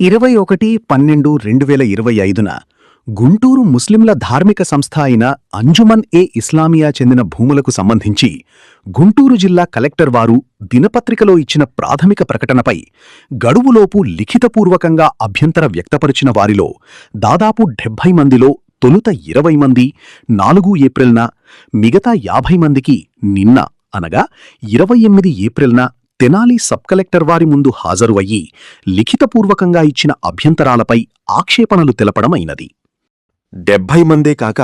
21/12/2025న గుంటూరు ముస్లింల ధార్మిక సంస్థ అయిన అంజుమన్ ఇస్లామియా చెందిన భూములకు సంబంధించి గుంటూరు జిల్లా కలెక్టర్ వారు దినపత్రికలో ఇచ్చిన ప్రాథమిక ప్రకటనపై గడువులోపు లిఖితపూర్వకంగా అభ్యంతర వ్యక్తపరిచిన వారిలో దాదాపు 70 మందిలో తొలుత 20 మంది 4 ఏప్రిల్న, మిగతా 50 మందికి నిన్న అనగా 28 ఏప్రిల్న తెనాలి సబ్ కలెక్టర్ వారి ముందు హాజరు అయ్యి లిఖితపూర్వకంగా ఇచ్చిన అభ్యంతరాలపై ఆక్షేపణలు తెలపడమైనది. 70 మందే కాక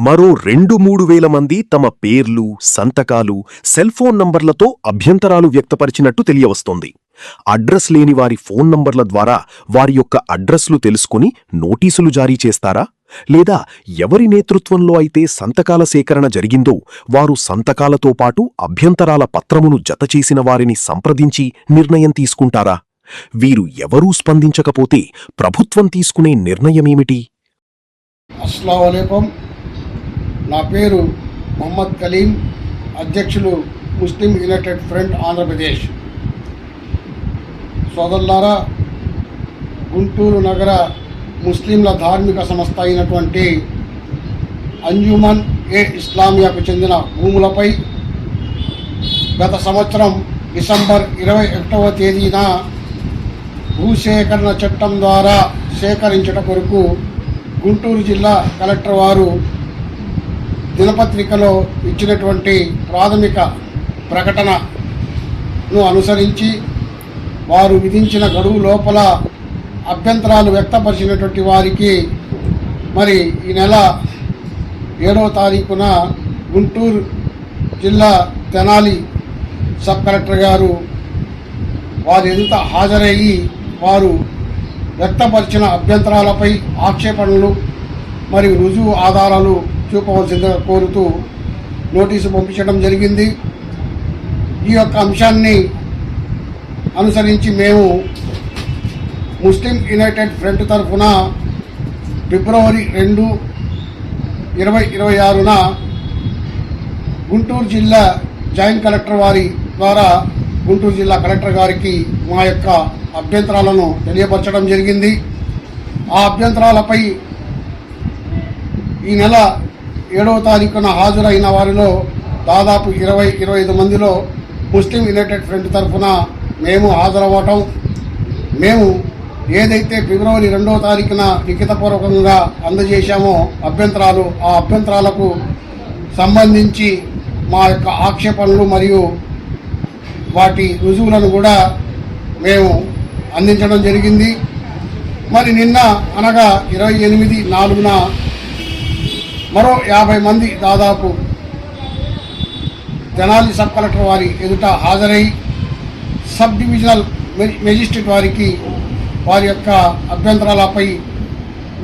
మరో 2-3 వేల మంది తమ పేర్లు, సంతకాలు, సెల్ఫోన్ నంబర్లతో అభ్యంతరాలు వ్యక్తపరిచినట్టు తెలియవస్తోంది. అడ్రస్ లేని వారి ఫోన్ నంబర్ల ద్వారా వారి యొక్క అడ్రస్లు తెలుసుకుని నోటీసులు జారీ చేస్తారా? లేదా ఎవరి నేతృత్వంలో అయితే సంతకాల సేకరణ జరిగిందో వారు సంతకాలతో పాటు అభ్యంతరాల పత్రమును జతచేసిన వారిని సంప్రదించి నిర్ణయం తీసుకుంటారా? వీరు ఎవరూ స్పందించకపోతే ప్రభుత్వం తీసుకునే నిర్ణయమేమిటి? అస్సలాము అలైకుం. నా పేరు మొహమ్మద్ కలీం, అధ్యక్షులు ముస్లిం యునైటెడ్ ఫ్రంట్ ఆంధ్రప్రదేశ్. సోదరులారా, గుంటూరు నగర ముస్లింల ధార్మిక సంస్థ అయినటువంటి అంజుమన్ ఇస్లామియాకు చెందిన భూములపై గత సంవత్సరం డిసెంబర్ 21వ తేదీన భూసేకరణ చట్టం ద్వారా సేకరించడం కొరకు గుంటూరు జిల్లా కలెక్టర్ వారు దినపత్రికలో ఇచ్చినటువంటి ప్రాథమిక ప్రకటనను అనుసరించి వారు విధించిన గడువు లోపల అభ్యంతరాలు వ్యక్తపరిచినటువంటి వారికి మరి ఈ నెల 7వ తారీఖున గుంటూరు జిల్లా తెనాలి సబ్ కలెక్టర్ గారు వారు ఎదుట హాజరయ్యి వారు వ్యక్తపరిచిన అభ్యంతరాలపై ఆక్షేపణలు మరియు రుజువు ఆధారాలు చూపవలసిందిగా కోరుతూ నోటీసు పంపించడం జరిగింది. ఈ యొక్క అంశాన్ని అనుసరించి మేము ముస్లిం యునైటెడ్ ఫ్రంట్ తరఫున ఫిబ్రవరి 2, 2026న గుంటూరు జిల్లా జాయింట్ కలెక్టర్ వారి ద్వారా గుంటూరు జిల్లా కలెక్టర్ గారికి మా యొక్క అభ్యంతరాలను తెలియపరచడం జరిగింది. ఆ అభ్యంతరాలపై ఈ నెల 7వ తారీఖున హాజరైన వారిలో దాదాపు 20-25 మందిలో ముస్లిం యునైటెడ్ ఫ్రంట్ తరఫున మేము హాజరవ్వటం, మేము ఏదైతే ఫిబ్రవరి 2వ తారీఖున లిఖితపూర్వకంగా అందజేశామో అభ్యంతరాలు, ఆ అభ్యంతరాలకు సంబంధించి మా యొక్క ఆక్షేపణలు మరియు వాటి రుజువులను కూడా మేము అందించడం జరిగింది. మరి నిన్న అనగా 28/4న మరో 50 మంది దాదాపు తెనాలి సబ్ కలెక్టర్ వారి ఎదుట హాజరై సబ్ డివిజనల్ మెజిస్ట్రేట్ వారికి వారి యొక్క అభ్యంతరాలపై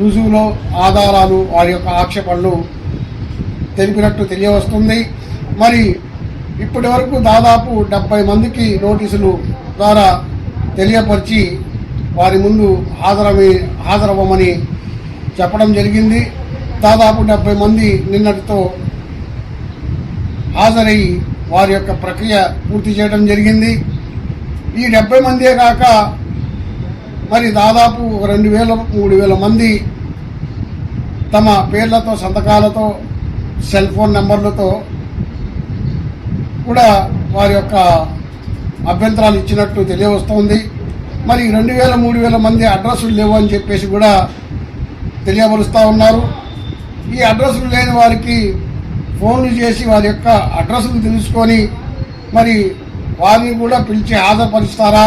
రుజువులు, ఆధారాలు, వారి యొక్క ఆక్షేపణలు తెలిపినట్టు తెలియవస్తుంది. మరి ఇప్పటి వరకు దాదాపు 70 మందికి నోటీసులు ద్వారా తెలియపరిచి వారి ముందు హాజరవ్వమని చెప్పడం జరిగింది. దాదాపు 70 మంది నిన్నటితో హాజరయ్యి వారి యొక్క ప్రక్రియ పూర్తి చేయడం జరిగింది. ఈ 70 మందే కాక మరి దాదాపు 2,000-3,000 మంది తమ పేర్లతో, సంతకాలతో, సెల్ ఫోన్ నెంబర్లతో కూడా వారి యొక్క అభ్యంతరాలు ఇచ్చినట్టు తెలియవస్తోంది. మరి 2,000-3,000 మంది అడ్రస్లు లేవు అని చెప్పేసి కూడా తెలియపరుస్తూ ఉన్నారు. ఈ అడ్రస్లు లేని వారికి ఫోన్లు చేసి వారి యొక్క అడ్రస్లు తెలుసుకొని మరి వారిని కూడా పిలిచి హాజరుపరుస్తారా,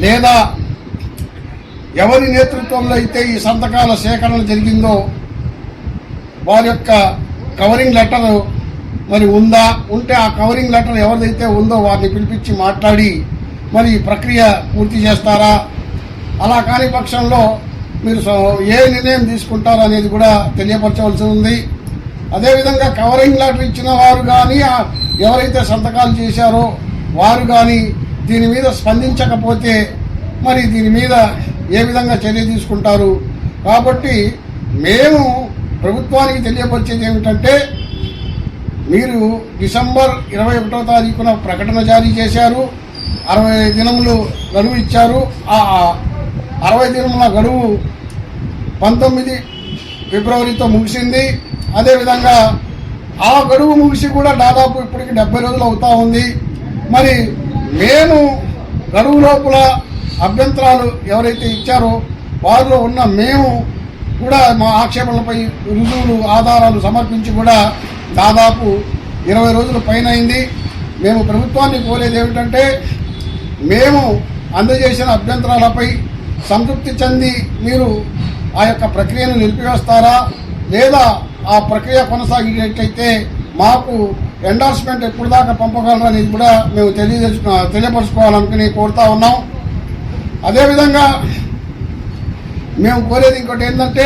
లేదా ఎవరి నేతృత్వంలో అయితే ఈ సంతకాల సేకరణ జరిగిందో వారి యొక్క కవరింగ్ లెటర్ మరి ఉంటే ఆ కవరింగ్ లెటర్ ఎవరిదైతే ఉందో వారిని పిలిపించి మాట్లాడి మరి ప్రక్రియ పూర్తి చేస్తారా? అలా కాని పక్షంలో మీరు ఏ నిర్ణయం తీసుకుంటారు అనేది కూడా తెలియపరచవలసి ఉంది. అదేవిధంగా కవరింగ్ లెటర్ ఇచ్చిన వారు కానీ, ఎవరైతే సంతకాలు చేశారో వారు కానీ దీని మీద స్పందించకపోతే మరి దీని మీద ఏ విధంగా చర్య తీసుకుంటారు? కాబట్టి మేము ప్రభుత్వానికి తెలియపరిచేది ఏమిటంటే, మీరు డిసెంబర్ 21వ తారీఖున ప్రకటన జారీ చేశారు, 60 దినములు గడువు ఇచ్చారు. ఆ 60 దినముల గడువు 19 ఫిబ్రవరితో ముగిసింది. అదేవిధంగా ఆ గడువు ముగిసి కూడా దాదాపు ఇప్పటికి 70 రోజులు అవుతా ఉంది. మరి మేము గడువు లోపల అభ్యంతరాలు ఎవరైతే ఇచ్చారో వారిలో ఉన్న మేము కూడా మా ఆక్షేపణలపై రుజువులు ఆధారాలు సమర్పించి కూడా దాదాపు 20 రోజుల పైన అయింది. మేము ప్రభుత్వాన్ని కోరేది ఏమిటంటే మేము అందజేసిన అభ్యంతరాలపై సంతృప్తి చెంది మీరు ఆ యొక్క ప్రక్రియను నిలిపివేస్తారా, లేదా ఆ ప్రక్రియ కొనసాగేటట్లయితే మాకు ఎండార్స్మెంట్ ఎప్పుడు దాకా పంపగలరనేది కూడా మేము తెలియపరచుకోవాలనుకుని కోరుతా ఉన్నాం. అదేవిధంగా మేము కోరేది ఇంకోటి ఏంటంటే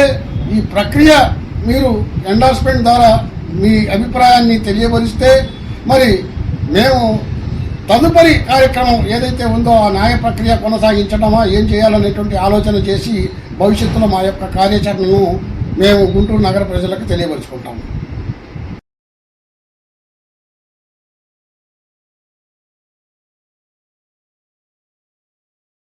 ఈ ప్రక్రియ మీరు ఎండార్స్మెంట్ ద్వారా మీ అభిప్రాయాన్ని తెలియపరిస్తే మరి మేము తదుపరి కార్యక్రమం ఏదైతే ఉందో ఆ న్యాయ ప్రక్రియ కొనసాగించడమా ఏం చేయాలనేటువంటి ఆలోచన చేసి భవిష్యత్తులో మా యొక్క కార్యాచరణను మేము గుంటూరు నగర ప్రజలకు తెలియపరుచుకుంటాము.